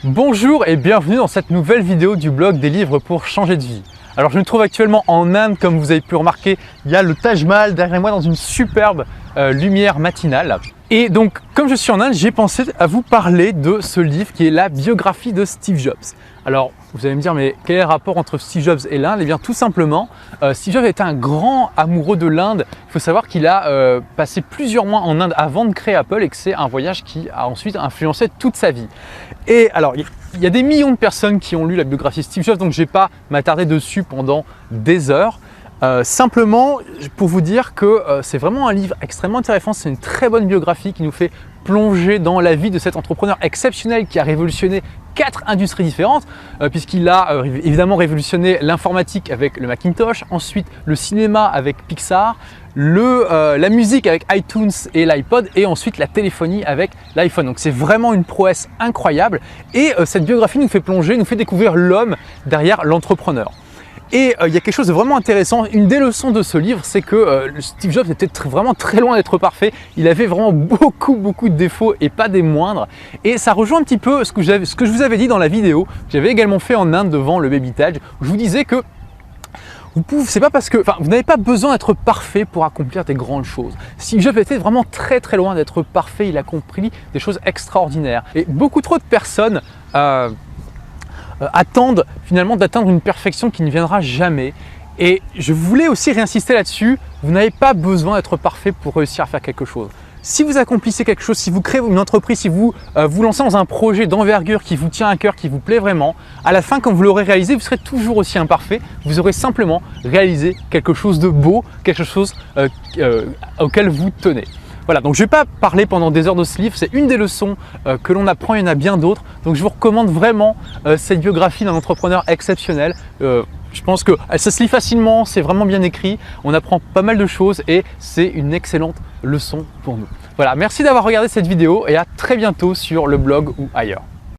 Bonjour et bienvenue dans cette nouvelle vidéo du blog des livres pour changer de vie. Alors je me trouve actuellement en Inde, comme vous avez pu remarquer, il y a le Taj Mahal derrière moi dans une superbe lumière matinale. Et donc comme je suis en Inde, j'ai pensé à vous parler de ce livre qui est la biographie de Steve Jobs. Alors vous allez me dire, mais quel est le rapport entre Steve Jobs et l'Inde? Eh bien tout simplement, Steve Jobs était un grand amoureux de l'Inde. Il faut savoir qu'il a passé plusieurs mois en Inde avant de créer Apple et que c'est un voyage qui a ensuite influencé toute sa vie. Et alors, il y a des millions de personnes qui ont lu la biographie de Steve Jobs, donc je ne vais pas m'attarder dessus pendant des heures. Simplement pour vous dire que c'est vraiment un livre extrêmement intéressant, c'est une très bonne biographie qui nous fait plonger dans la vie de cet entrepreneur exceptionnel qui a révolutionné 4 industries différentes, puisqu'il a évidemment révolutionné l'informatique avec le Macintosh, ensuite le cinéma avec Pixar, la musique avec iTunes et l'iPod et ensuite la téléphonie avec l'iPhone. Donc c'est vraiment une prouesse incroyable et cette biographie nous fait plonger, nous fait découvrir l'homme derrière l'entrepreneur. Et il y a quelque chose de vraiment intéressant, une des leçons de ce livre, c'est que Steve Jobs était vraiment très loin d'être parfait. Il avait vraiment beaucoup de défauts et pas des moindres. Et ça rejoint un petit peu ce que je vous avais dit dans la vidéo que j'avais également fait en Inde devant le Baby Taj. Je vous disais que c'est pas parce que, vous n'avez pas besoin d'être parfait pour accomplir des grandes choses. Steve Jobs était vraiment très loin d'être parfait. Il a accompli des choses extraordinaires. Et beaucoup trop de personnes attendent finalement d'atteindre une perfection qui ne viendra jamais. Et je voulais aussi réinsister là-dessus, vous n'avez pas besoin d'être parfait pour réussir à faire quelque chose. Si vous accomplissez quelque chose, si vous créez une entreprise, si vous vous lancez dans un projet d'envergure qui vous tient à cœur, qui vous plaît vraiment, à la fin quand vous l'aurez réalisé, vous serez toujours aussi imparfait, vous aurez simplement réalisé quelque chose de beau, quelque chose auquel vous tenez. Voilà, donc je ne vais pas parler pendant des heures de ce livre, c'est une des leçons que l'on apprend, il y en a bien d'autres. Donc je vous recommande vraiment cette biographie d'un entrepreneur exceptionnel. Je pense que ça se lit facilement, c'est vraiment bien écrit, on apprend pas mal de choses et c'est une excellente leçon pour nous. Voilà, merci d'avoir regardé cette vidéo et à très bientôt sur le blog ou ailleurs.